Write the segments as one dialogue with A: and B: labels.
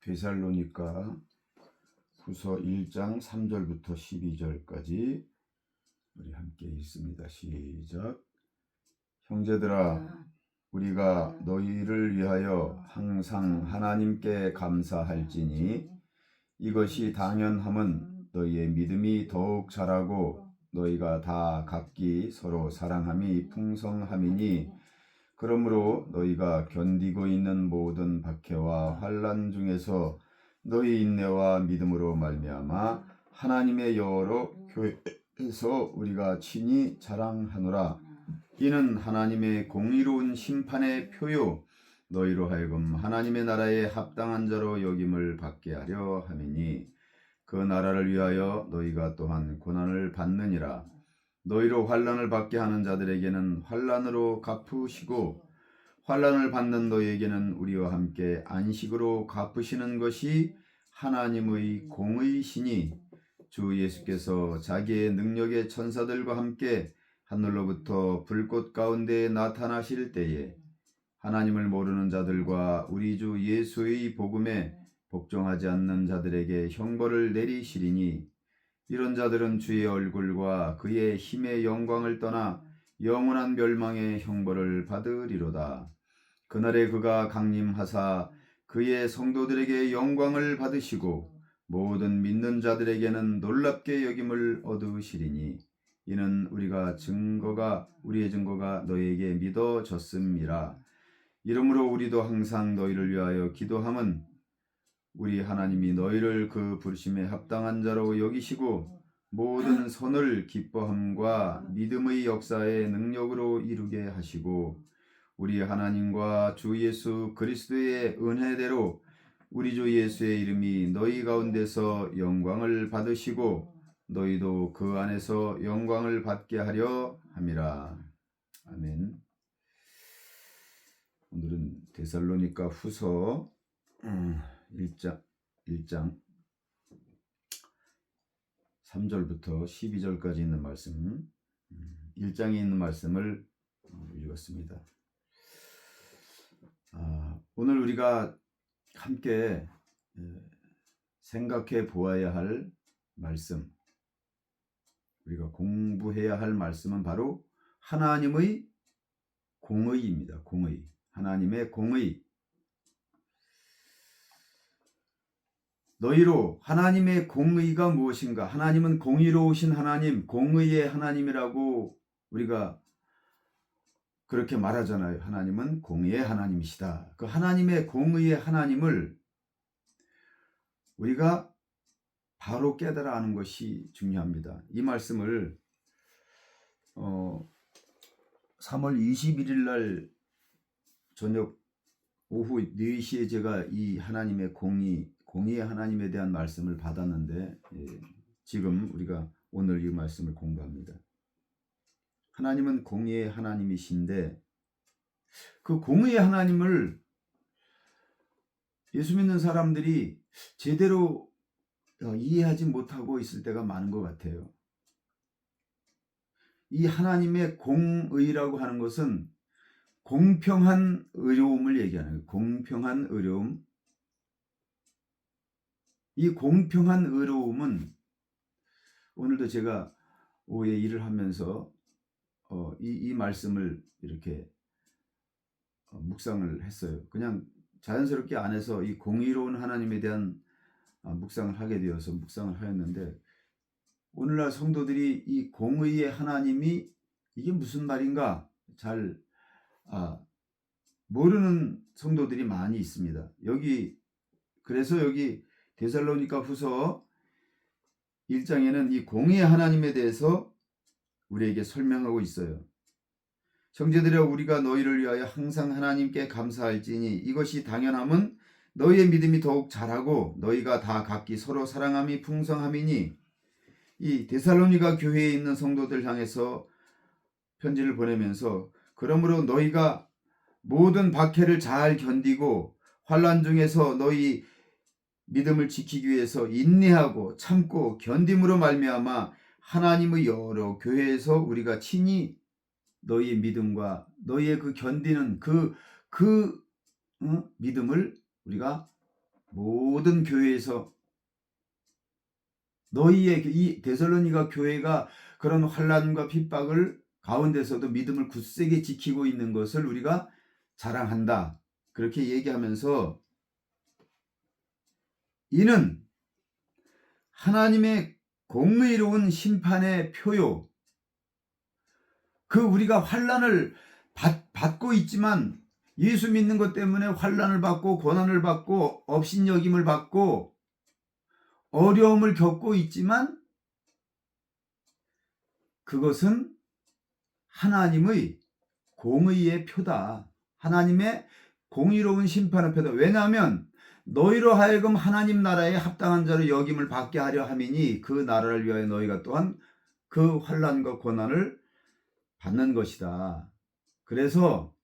A: 데살로니가 후서 1장 3절부터 12절까지 우리 함께 읽습니다. 시작. 형제들아, 우리가 너희를 위하여 항상 하나님께 감사할지니 이것이 당연함은 너희의 믿음이 더욱 자라고 너희가 다 각기 서로 사랑함이 풍성함이니, 그러므로 너희가 견디고 있는 모든 박해와 환난 중에서 너희 인내와 믿음으로 말미암아 하나님의 여러 교회에서 우리가 친히 자랑하노라. 이는 하나님의 공의로운 심판의 표요 너희로 하여금 하나님의 나라에 합당한 자로 여김을 받게 하려 함이니, 그 나라를 위하여 너희가 또한 고난을 받느니라. 너희로 환난을 받게 하는 자들에게는 환난으로 갚으시고 환난을 받는 너희에게는 우리와 함께 안식으로 갚으시는 것이 하나님의 공의시니, 주 예수께서 자기의 능력의 천사들과 함께 하늘로부터 불꽃 가운데 나타나실 때에 하나님을 모르는 자들과 우리 주 예수의 복음에 복종하지 않는 자들에게 형벌을 내리시리니, 이런 자들은 주의 얼굴과 그의 힘의 영광을 떠나 영원한 멸망의 형벌을 받으리로다. 그날에 그가 강림하사 그의 성도들에게 영광을 받으시고 모든 믿는 자들에게는 놀랍게 여김을 얻으시리니, 이는 우리의 증거가 너희에게 믿어졌음이라. 이러므로 우리도 항상 너희를 위하여 기도함은 우리 하나님이 너희를 그 부르심에 합당한 자로 여기시고 모든 선을 기뻐함과 믿음의 역사의 능력으로 이루게 하시고, 우리 하나님과 주 예수 그리스도의 은혜대로 우리 주 예수의 이름이 너희 가운데서 영광을 받으시고 너희도 그 안에서 영광을 받게 하려 함이라. 아멘. 오늘은 데살로니가 후서 1장 3절부터 12절까지 있는 말씀, 1장에 있는 말씀을 읽었습니다. 오늘 우리가 함께 생각해 보아야 할 말씀, 우리가 공부해야 할 말씀은 바로 하나님의 공의입니다. 공의, 하나님의 공의. 너희로 하나님의 공의가 무엇인가? 하나님은 공의로우신 하나님, 공의의 하나님이라고 우리가 그렇게 말하잖아요. 하나님은 공의의 하나님이시다. 그 하나님의 공의의 하나님을 우리가 바로 깨달아 아는 것이 중요합니다. 이 말씀을 3월 21일 날 저녁 오후 4시에 제가 이 하나님의 공의의 하나님에 대한 말씀을 받았는데, 지금 우리가 오늘 이 말씀을 공부합니다. 하나님은 공의의 하나님이신데 그 공의의 하나님을 예수 믿는 사람들이 제대로 이해하지 못하고 있을 때가 많은 것 같아요. 이 하나님의 공의라고 하는 것은 공평한 의로움을 얘기하는 거예요. 공평한 의로움. 이 공평한 의로움은 오늘도 제가 오후에 일을 하면서 이 말씀을 이렇게 묵상을 했어요. 그냥 자연스럽게 안에서 이 공의로운 하나님에 대한 묵상을 하게 되어서 묵상을 하였는데, 오늘날 성도들이 이 공의의 하나님이 이게 무슨 말인가 잘 모르는 성도들이 많이 있습니다. 그래서 여기 데살로니가 후서 1장에는 이 공의의 하나님에 대해서 우리에게 설명하고 있어요. 형제들아, 우리가 너희를 위하여 항상 하나님께 감사할지니 이것이 당연함은 너희의 믿음이 더욱 자라고 너희가 다 각기 서로 사랑함이 풍성함이니, 이 데살로니가 교회에 있는 성도들 향해서 편지를 보내면서, 그러므로 너희가 모든 박해를 잘 견디고 환난 중에서 너희 믿음을 지키기 위해서 인내하고 참고 견딤으로 말미암아 하나님의 여러 교회에서 우리가 친히 너희의 믿음과 너희의 그 견디는 그 믿음을 우리가 모든 교회에서 너희의 이 데살로니가 교회가 그런 환난과 핍박을 가운데서도 믿음을 굳세게 지키고 있는 것을 우리가 자랑한다. 그렇게 얘기하면서 이는 하나님의 공의로운 심판의 표요. 그 우리가 환난을 받고 있지만 예수 믿는 것 때문에 환난을 받고 고난을 받고 업신여김을 받고 어려움을 겪고 있지만 그것은 하나님의 공의의 표다. 하나님의 공의로운 심판의 표다. 왜냐하면 너희로 하여금 하나님 나라에 합당한 자로 여김을 받게 하려 함이니 그 나라를 위하여 너희가 또한 그 환난과 고난을 받는 것이다. 그래서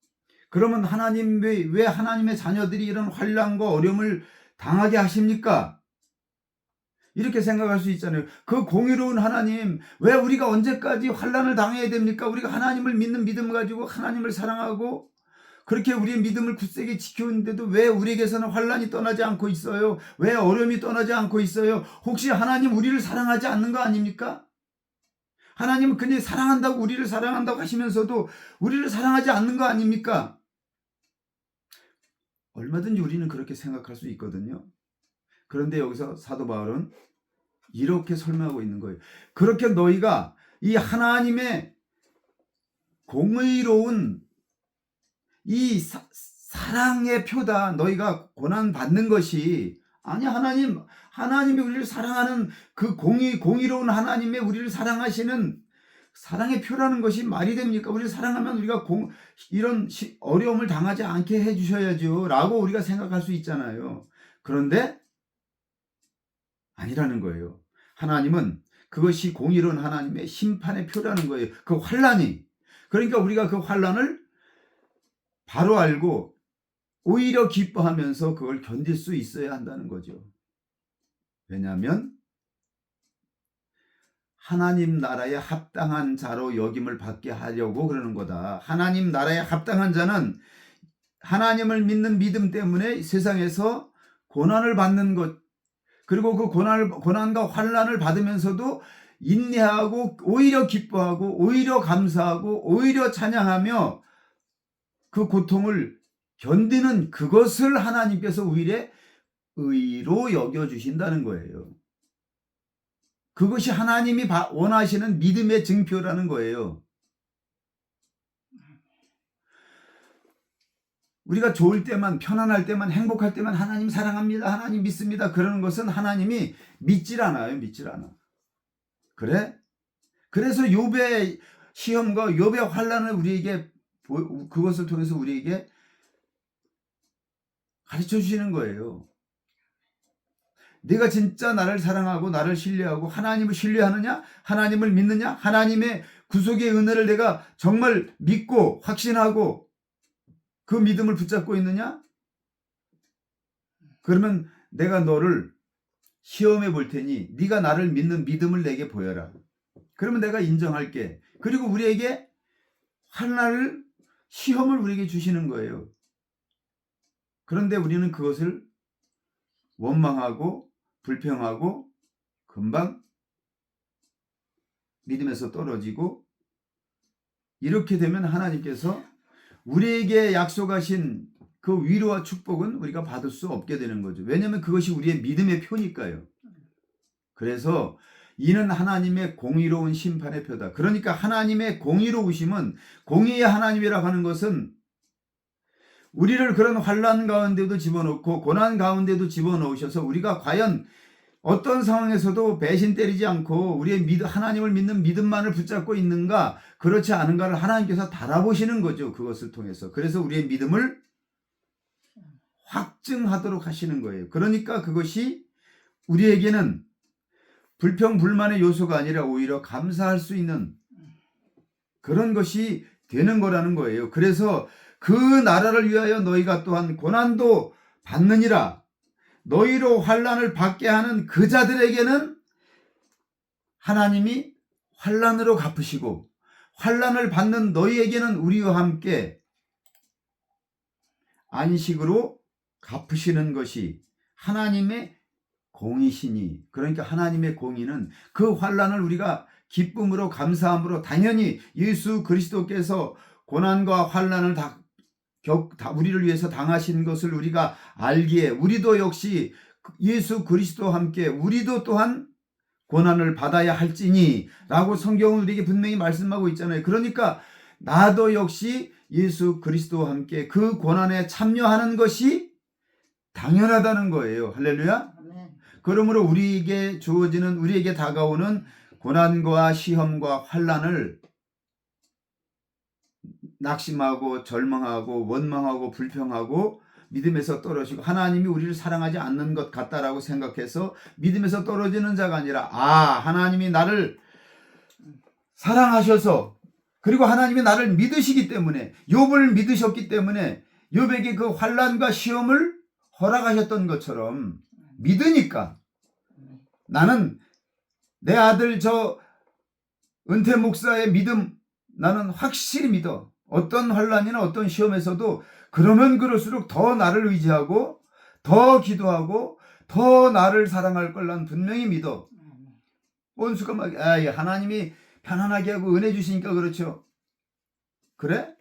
A: 그러면 하나님 왜 하나님의 자녀들이 이런 환난과 어려움을 당하게 하십니까? 이렇게 생각할 수 있잖아요. 그 공의로운 하나님, 왜 우리가 언제까지 환난을 당해야 됩니까? 우리가 하나님을 믿는 믿음 가지고 하나님을 사랑하고 그렇게 우리의 믿음을 굳세게 지키는데도 왜 우리에게서는 환난이 떠나지 않고 있어요? 왜 어려움이 떠나지 않고 있어요? 혹시 하나님 우리를 사랑하지 않는 거 아닙니까? 하나님은 그냥 사랑한다고 우리를 사랑한다고 하시면서도 우리를 사랑하지 않는 거 아닙니까? 얼마든지 우리는 그렇게 생각할 수 있거든요. 그런데 여기서 사도 바울은 이렇게 설명하고 있는 거예요. 그렇게 너희가 이 하나님의 공의로운 이 사랑의 표다. 너희가 고난 받는 것이 아니 하나님이 우리를 사랑하는 그 공의로운 하나님의 우리를 사랑하시는 사랑의 표라는 것이 말이 됩니까? 우리를 사랑하면 우리가 이런 어려움을 당하지 않게 해주셔야죠 라고 우리가 생각할 수 있잖아요. 그런데 아니라는 거예요. 하나님은 그것이 공의로운 하나님의 심판의 표라는 거예요. 그 환난이. 그러니까 우리가 그 환난을 바로 알고 오히려 기뻐하면서 그걸 견딜 수 있어야 한다는 거죠. 왜냐하면 하나님 나라에 합당한 자로 여김을 받게 하려고 그러는 거다. 하나님 나라에 합당한 자는 하나님을 믿는 믿음 때문에 세상에서 고난을 받는 것, 그리고 그 고난과 환난을 받으면서도 인내하고 오히려 기뻐하고 오히려 감사하고 오히려 찬양하며 그 고통을 견디는 그것을 하나님께서 오히려 의로 여겨주신다는 거예요. 그것이 하나님이 원하시는 믿음의 증표라는 거예요. 우리가 좋을 때만, 편안할 때만, 행복할 때만 하나님 사랑합니다, 하나님 믿습니다 그러는 것은 하나님이 믿질 않아요. 믿질 않아. 그래? 그래서 욥의 시험과 욥의 환난을 우리에게 그것을 통해서 우리에게 가르쳐 주시는 거예요. 네가 진짜 나를 사랑하고 나를 신뢰하고 하나님을 신뢰하느냐? 하나님을 믿느냐? 하나님의 구속의 은혜를 내가 정말 믿고 확신하고 그 믿음을 붙잡고 있느냐? 그러면 내가 너를 시험해 볼 테니 네가 나를 믿는 믿음을 내게 보여라. 그러면 내가 인정할게. 그리고 우리에게 환난을 시험을 우리에게 주시는 거예요. 그런데 우리는 그것을 원망하고 불평하고 금방 믿음에서 떨어지고 이렇게 되면 하나님께서 우리에게 약속하신 그 위로와 축복은 우리가 받을 수 없게 되는 거죠. 왜냐하면 그것이 우리의 믿음의 표니까요. 그래서 이는 하나님의 공의로운 심판의 표다. 그러니까 하나님의 공의로우심은 공의의 하나님이라고 하는 것은 우리를 그런 환난 가운데도 집어넣고 고난 가운데도 집어넣으셔서 우리가 과연 어떤 상황에서도 배신 때리지 않고 우리의 하나님을 믿는 믿음만을 붙잡고 있는가 그렇지 않은가를 하나님께서 달아보시는 거죠. 그것을 통해서. 그래서 우리의 믿음을 확증하도록 하시는 거예요. 그러니까 그것이 우리에게는 불평불만의 요소가 아니라 오히려 감사할 수 있는 그런 것이 되는 거라는 거예요. 그래서 그 나라를 위하여 너희가 또한 고난도 받느니라. 너희로 환난을 받게 하는 그 자들에게는 하나님이 환난으로 갚으시고 환난을 받는 너희에게는 우리와 함께 안식으로 갚으시는 것이 하나님의 공이시니, 그러니까 하나님의 공의는 그 환난을 우리가 기쁨으로 감사함으로 당연히 예수 그리스도께서 고난과 환난을 다 우리를 위해서 당하신 것을 우리가 알기에 우리도 역시 예수 그리스도와 함께 우리도 또한 고난을 받아야 할지니 라고 성경은 우리에게 분명히 말씀하고 있잖아요. 그러니까 나도 역시 예수 그리스도와 함께 그 고난에 참여하는 것이 당연하다는 거예요. 할렐루야. 그러므로 우리에게 주어지는, 우리에게 다가오는 고난과 시험과 환난을 낙심하고 절망하고 원망하고 불평하고 믿음에서 떨어지고 하나님이 우리를 사랑하지 않는 것 같다라고 생각해서 믿음에서 떨어지는 자가 아니라, 하나님이 나를 사랑하셔서, 그리고 하나님이 나를 믿으시기 때문에, 욥을 믿으셨기 때문에 욥에게 그 환난과 시험을 허락하셨던 것처럼 믿으니까 나는 내 아들 저 은퇴 목사의 믿음, 나는 확실히 믿어. 어떤 환난이나 어떤 시험에서도 그러면 그럴수록 더 나를 의지하고 더 기도하고 더 나를 사랑할 걸 난 분명히 믿어. 원수가 막 하나님이 편안하게 하고 은혜 주시니까 그렇죠. 그래?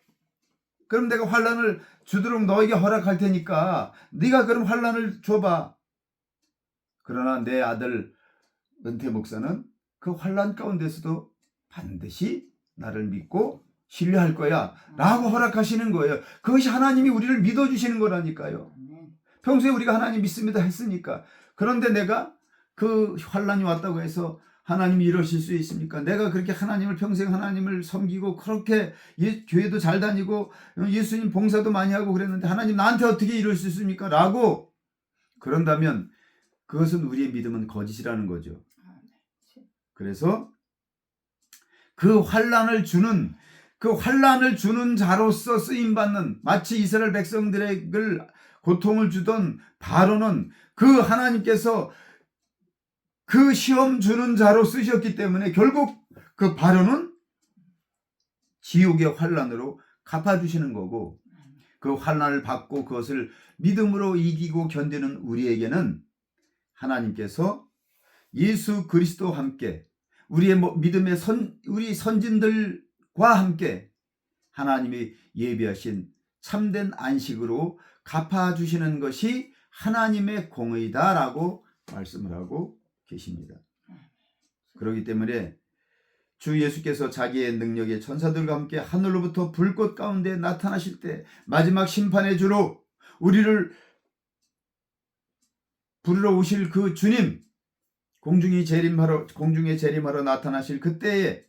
A: 그럼 내가 환난을 주도록 너에게 허락할 테니까 네가 그럼 환난을 줘봐. 그러나 내 아들 은퇴 목사는 그 환난 가운데서도 반드시 나를 믿고 신뢰할 거야 라고 허락하시는 거예요. 그것이 하나님이 우리를 믿어주시는 거라니까요. 평소에 우리가 하나님 믿습니다 했으니까. 그런데 내가 그 환난이 왔다고 해서 하나님이 이러실 수 있습니까? 내가 그렇게 하나님을 평생 하나님을 섬기고 그렇게 교회도 잘 다니고 예수님 봉사도 많이 하고 그랬는데 하나님 나한테 어떻게 이럴 수 있습니까? 라고 그런다면 그것은 우리의 믿음은 거짓이라는 거죠. 그래서 그 환난을 주는 자로서 쓰임받는, 마치 이스라엘 백성들에게 고통을 주던 바로는 그 하나님께서 그 시험 주는 자로 쓰셨기 때문에 결국 그 바로는 지옥의 환난으로 갚아주시는 거고, 그 환난을 받고 그것을 믿음으로 이기고 견디는 우리에게는 하나님께서 예수 그리스도와 함께 우리의 믿음의 우리 선진들과 함께 하나님이 예비하신 참된 안식으로 갚아주시는 것이 하나님의 공의다라고 말씀을 하고 계십니다. 그렇기 때문에 주 예수께서 자기의 능력의 천사들과 함께 하늘로부터 불꽃 가운데 나타나실 때 마지막 심판의 주로 우리를 부르러 오실 그 주님, 공중에 재림하러 나타나실 그때에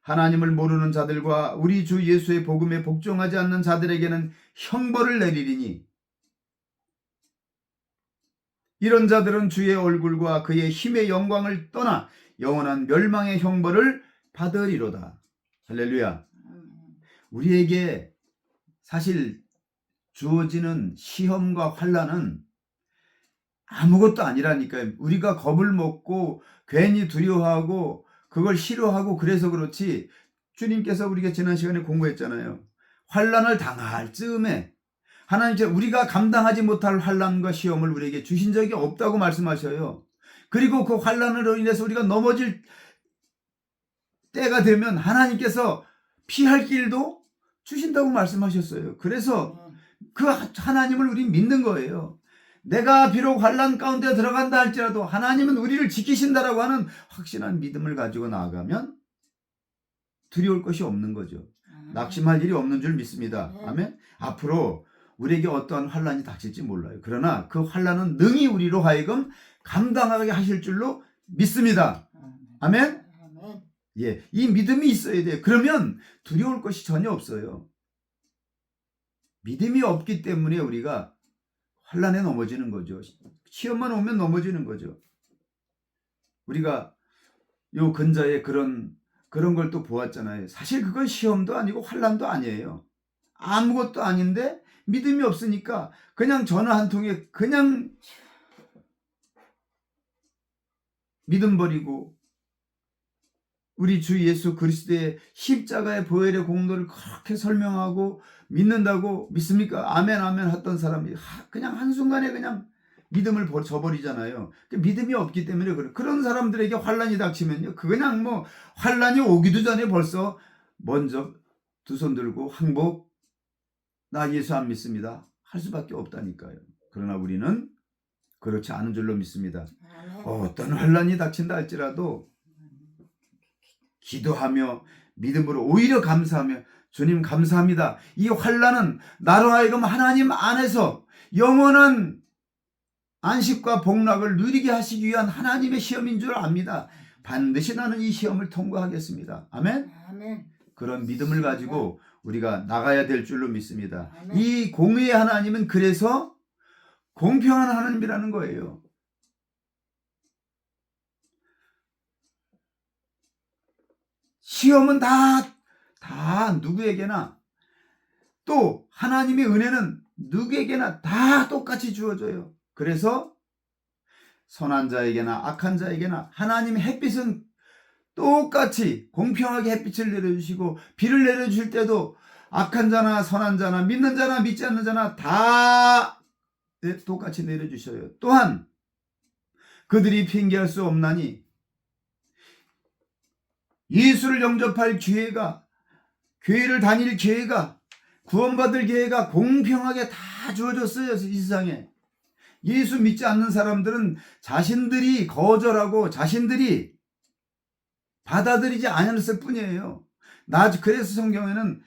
A: 하나님을 모르는 자들과 우리 주 예수의 복음에 복종하지 않는 자들에게는 형벌을 내리리니 이런 자들은 주의 얼굴과 그의 힘의 영광을 떠나 영원한 멸망의 형벌을 받으리로다. 할렐루야. 우리에게 사실 주어지는 시험과 환난은 아무것도 아니라니까요. 우리가 겁을 먹고 괜히 두려워하고 그걸 싫어하고 그래서 그렇지, 주님께서 우리가 지난 시간에 공부했잖아요. 환난을 당할 즈음에 하나님께서 우리가 감당하지 못할 환난과 시험을 우리에게 주신 적이 없다고 말씀하셔요. 그리고 그 환난으로 인해서 우리가 넘어질 때가 되면 하나님께서 피할 길도 주신다고 말씀하셨어요. 그래서 그 하나님을 우리 믿는 거예요. 내가 비록 환난 가운데 들어간다 할지라도 하나님은 우리를 지키신다라고 하는 확신한 믿음을 가지고 나아가면 두려울 것이 없는 거죠. 낙심할 일이 없는 줄 믿습니다. 아멘. 앞으로 우리에게 어떠한 환난이 닥칠지 몰라요. 그러나 그 환난은 능히 우리로 하여금 감당하게 하실 줄로 믿습니다. 아멘. 예, 이 믿음이 있어야 돼요. 그러면 두려울 것이 전혀 없어요. 믿음이 없기 때문에 우리가 환난에 넘어지는 거죠. 시험만 오면 넘어지는 거죠. 우리가 요 근자에 그런 걸 또 보았잖아요. 사실 그건 시험도 아니고 환난도 아니에요. 아무것도 아닌데 믿음이 없으니까 그냥 전화 한 통에 그냥 믿음 버리고 우리 주 예수 그리스도의 십자가의 보혈의 공로를 그렇게 설명하고 믿는다고 믿습니까? 아멘 아멘 했던 사람이 그냥 한순간에 그냥 믿음을 저버리잖아요. 믿음이 없기 때문에 그런 사람들에게 환란이 닥치면요, 그냥 뭐 환란이 오기도 전에 벌써 먼저 두 손 들고 항복, 나 예수 안 믿습니다, 할 수밖에 없다니까요. 그러나 우리는 그렇지 않은 줄로 믿습니다. 어떤 환란이 닥친다 할지라도 기도하며 믿음으로 오히려 감사하며, 주님 감사합니다, 이 환란은 나로 하여금 하나님 안에서 영원한 안식과 복락을 누리게 하시기 위한 하나님의 시험인 줄 압니다. 반드시 나는 이 시험을 통과하겠습니다. 아멘.
B: 아멘.
A: 그런 믿음을 가지고 우리가 나가야 될 줄로 믿습니다.
B: 아멘.
A: 이 공의의 하나님은 그래서 공평한 하나님이라는 거예요. 시험은 다 누구에게나, 또 하나님의 은혜는 누구에게나 다 똑같이 주어져요. 그래서 선한 자에게나 악한 자에게나 하나님의 햇빛은 똑같이 공평하게 햇빛을 내려주시고, 비를 내려주실 때도 악한 자나 선한 자나 믿는 자나 믿지 않는 자나 다 똑같이 내려주셔요. 또한 그들이 핑계할 수 없나니 예수를 영접할 기회가, 교회를 다닐 기회가, 구원받을 기회가 공평하게 다 주어졌어요. 이 세상에 예수 믿지 않는 사람들은 자신들이 거절하고 자신들이 받아들이지 않았을 뿐이에요. 그래서 성경에는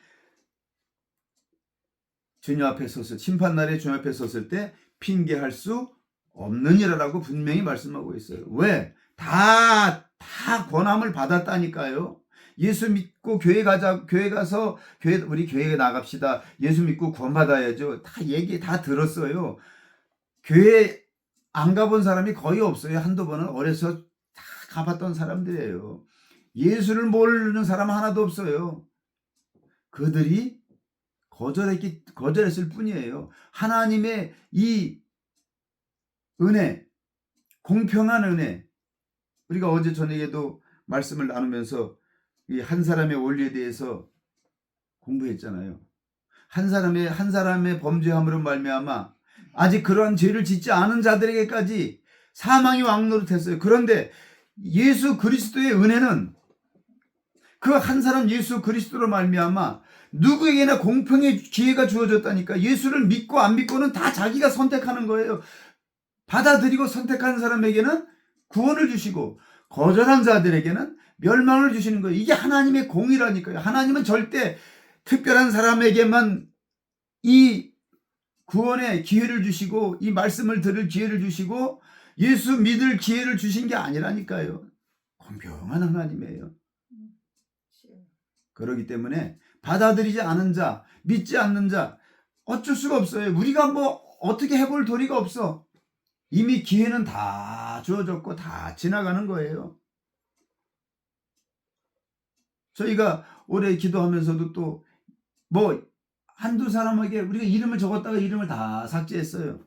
A: 주님 앞에 섰을, 심판날에 주님 앞에 섰을 때 핑계할 수 없느니라라고 분명히 말씀하고 있어요. 왜? 다 권함을 받았다니까요. 예수 믿고 교회 가서 우리 교회에 나갑시다, 예수 믿고 구원받아야죠, 다 얘기 다 들었어요. 교회 안 가본 사람이 거의 없어요. 한두 번은 어려서 다 가봤던 사람들이에요. 예수를 모르는 사람 하나도 없어요. 그들이 거절했을 뿐이에요. 하나님의 이 은혜, 공평한 은혜, 우리가 어제 저녁에도 말씀을 나누면서 이 한 사람의 원리에 대해서 공부했잖아요. 한 사람의 범죄함으로 말미암아 아직 그러한 죄를 짓지 않은 자들에게까지 사망이 왕노릇했어요. 그런데 예수 그리스도의 은혜는 그 한 사람 예수 그리스도로 말미암아 누구에게나 공평의 기회가 주어졌다니까. 예수를 믿고 안 믿고는 다 자기가 선택하는 거예요. 받아들이고 선택한 사람에게는 구원을 주시고, 거절한 자들에게는 멸망을 주시는 거예요. 이게 하나님의 공의라니까요. 하나님은 절대 특별한 사람에게만 이 구원의 기회를 주시고, 이 말씀을 들을 기회를 주시고, 예수 믿을 기회를 주신 게 아니라니까요. 공평한 하나님이에요. 그렇기 때문에 받아들이지 않은 자, 믿지 않는 자 어쩔 수가 없어요. 우리가 뭐 어떻게 해볼 도리가 없어. 이미 기회는 다 주어졌고 다 지나가는 거예요. 저희가 올해 기도하면서도 또 뭐 한두 사람에게 우리가 이름을 적었다가 이름을 다 삭제했어요.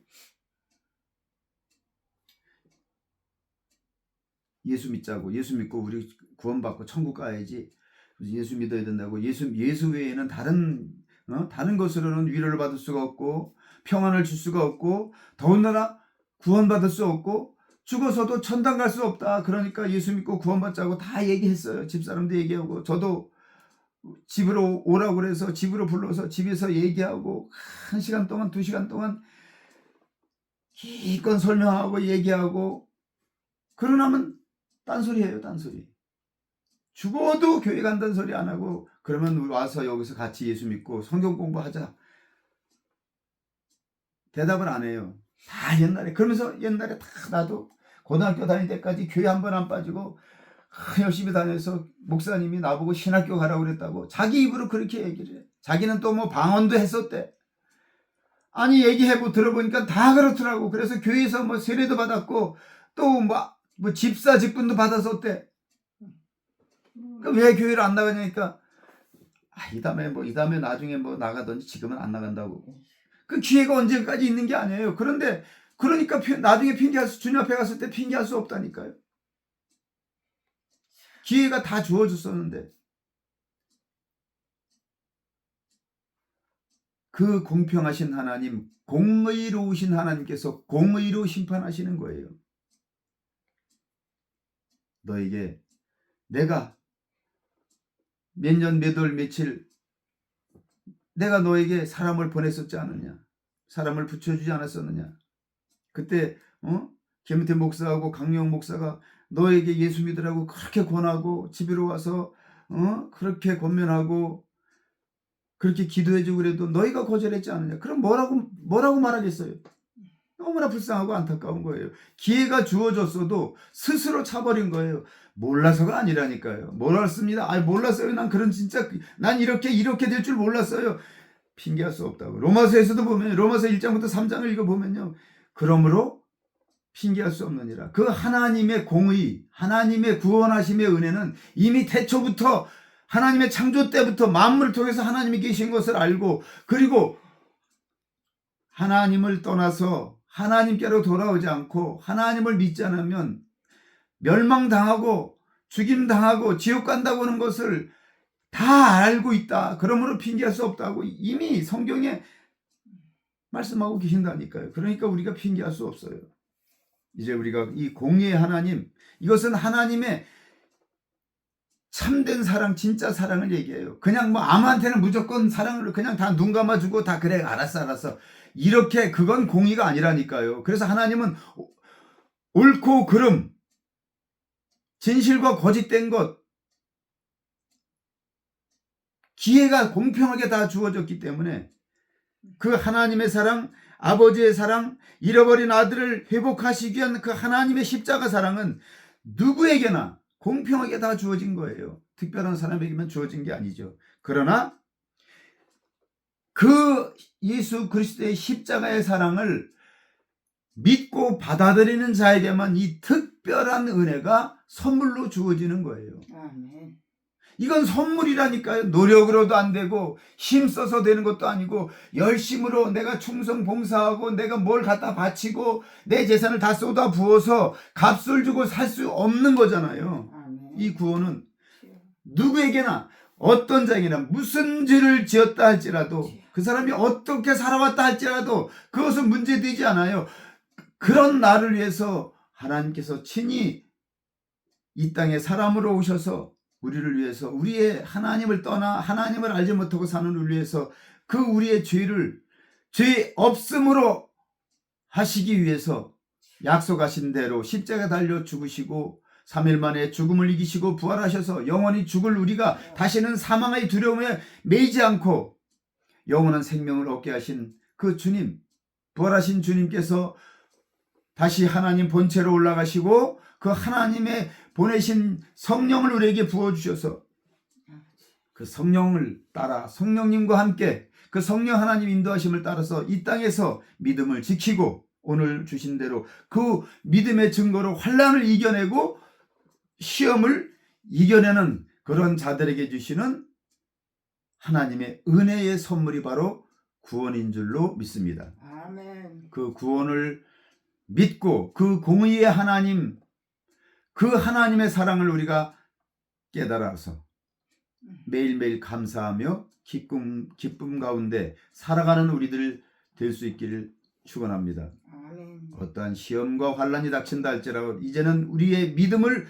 A: 예수 믿자고, 예수 믿고 우리 구원받고 천국 가야지, 예수 믿어야 된다고 예수 외에는 다른 것으로는 위로를 받을 수가 없고 평안을 줄 수가 없고 더군다나 구원받을 수 없고 죽어서도 천당 갈 수 없다. 그러니까 예수 믿고 구원받자고 다 얘기했어요. 집사람도 얘기하고, 저도 집으로 오라고 그래서 집으로 불러서 집에서 얘기하고 1시간 동안 2시간 동안 기껏 설명하고 얘기하고, 그러나면 딴소리예요. 딴소리. 죽어도 교회 간다는 소리 안 하고, 그러면 우리 와서 여기서 같이 예수 믿고 성경 공부하자. 대답을 안 해요. 다 옛날에, 그러면서 옛날에 다 나도 고등학교 다닐 때까지 교회 한 번 안 빠지고 열심히 다녀서 목사님이 나보고 신학교 가라고 그랬다고 자기 입으로 그렇게 얘기를 해. 자기는 또 뭐 방언도 했었대. 아니 얘기해보고 들어보니까 다 그렇더라고. 그래서 교회에서 뭐 세례도 받았고 또 뭐 집사 직분도 받았었대. 왜 교회를 안 나가냐니까, 이 다음에 나중에 뭐 나가든지 지금은 안 나간다고. 그 기회가 언제까지 있는 게 아니에요. 그런데 그러니까 나중에 주님 앞에 갔을 때 핑계할 수 없다니까요. 기회가 다 주어졌었는데. 그 공평하신 하나님, 공의로우신 하나님께서 공의로 심판하시는 거예요. 너에게 내가 몇 년, 몇 월, 며칠 내가 너에게 사람을 보냈었지 않느냐? 사람을 붙여주지 않았었느냐? 그때 김태 목사하고 강영 목사가 너에게 예수 믿으라고 그렇게 권하고 집으로 와서 그렇게 권면하고 그렇게 기도해주고 그래도 너희가 거절했지 않느냐? 그럼 뭐라고 말하겠어요? 너무나 불쌍하고 안타까운 거예요. 기회가 주어졌어도 스스로 차버린 거예요. 몰라서가 아니라니까요. 몰랐습니다. 몰랐어요. 난 이렇게 될 줄 몰랐어요. 핑계할 수 없다고. 로마서에서도 보면 로마서 1장부터 3장을 읽어보면요. 그러므로 핑계할 수 없느니라. 그 하나님의 공의, 하나님의 구원하심의 은혜는 이미 태초부터 하나님의 창조 때부터 만물을 통해서 하나님이 계신 것을 알고, 그리고 하나님을 떠나서 하나님께로 돌아오지 않고 하나님을 믿지 않으면 멸망당하고 죽임당하고 지옥 간다고 하는 것을 다 알고 있다. 그러므로 핑계할 수 없다고 이미 성경에 말씀하고 계신다니까요. 그러니까 우리가 핑계할 수 없어요. 이제 우리가 이 공의의 하나님, 이것은 하나님의 참된 사랑, 진짜 사랑을 얘기해요. 그냥 아무한테는 무조건 사랑을 그냥 다 눈 감아주고 다 그래 알았어 이렇게, 그건 공의가 아니라니까요. 그래서 하나님은 옳고 그름, 진실과 거짓된 것, 기회가 공평하게 다 주어졌기 때문에 그 하나님의 사랑, 아버지의 사랑, 잃어버린 아들을 회복하시기 위한 그 하나님의 십자가 사랑은 누구에게나 공평하게 다 주어진 거예요. 특별한 사람에게만 주어진 게 아니죠. 그러나 그 예수 그리스도의 십자가의 사랑을 믿고 받아들이는 자에게만 이 특별한 은혜가 선물로 주어지는 거예요.
B: 아멘.
A: 이건 선물이라니까요. 노력으로도 안 되고 힘써서 되는 것도 아니고 열심으로 내가 충성 봉사하고 내가 뭘 갖다 바치고 내 재산을 다 쏟아 부어서 값을 주고 살 수 없는 거잖아요.
B: 아멘.
A: 이 구원은 누구에게나 어떤 자에게나 무슨 죄를 지었다 할지라도 그 사람이 어떻게 살아왔다 할지라도 그것은 문제되지 않아요. 그런 나를 위해서 하나님께서 친히 이 땅에 사람으로 오셔서 우리를 위해서, 우리의 하나님을 떠나 하나님을 알지 못하고 사는 우리를 위해서 그 우리의 죄 없음으로 하시기 위해서 약속하신 대로 십자가 달려 죽으시고 3일 만에 죽음을 이기시고 부활하셔서 영원히 죽을 우리가 다시는 사망의 두려움에 매이지 않고 영원한 생명을 얻게 하신 그 주님, 부활하신 주님께서 다시 하나님 본체로 올라가시고 그 하나님의 보내신 성령을 우리에게 부어주셔서 그 성령을 따라 성령님과 함께 그 성령 하나님 인도하심을 따라서 이 땅에서 믿음을 지키고 오늘 주신 대로 그 믿음의 증거로 환난을 이겨내고 시험을 이겨내는 그런 자들에게 주시는 하나님의 은혜의 선물이 바로 구원인 줄로 믿습니다.
B: 아멘.
A: 그 구원을 믿고 그 공의의 하나님, 그 하나님의 사랑을 우리가 깨달아서 매일매일 감사하며 기쁨 가운데 살아가는 우리들 될 수 있기를 축원합니다.
B: 아멘.
A: 어떠한 시험과 환난이 닥친다 할지라도 이제는 우리의 믿음을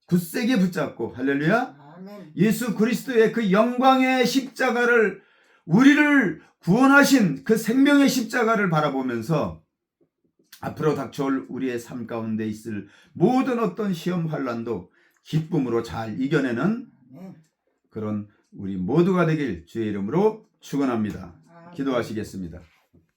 A: 굳세게 붙잡고, 할렐루야,
B: 아멘.
A: 예수 그리스도의 그 영광의 십자가를, 우리를 구원하신 그 생명의 십자가를 바라보면서 앞으로 닥쳐올 우리의 삶 가운데 있을 모든 어떤 시험 환난도 기쁨으로 잘 이겨내는 그런 우리 모두가 되길 주의 이름으로 축원합니다. 기도하시겠습니다.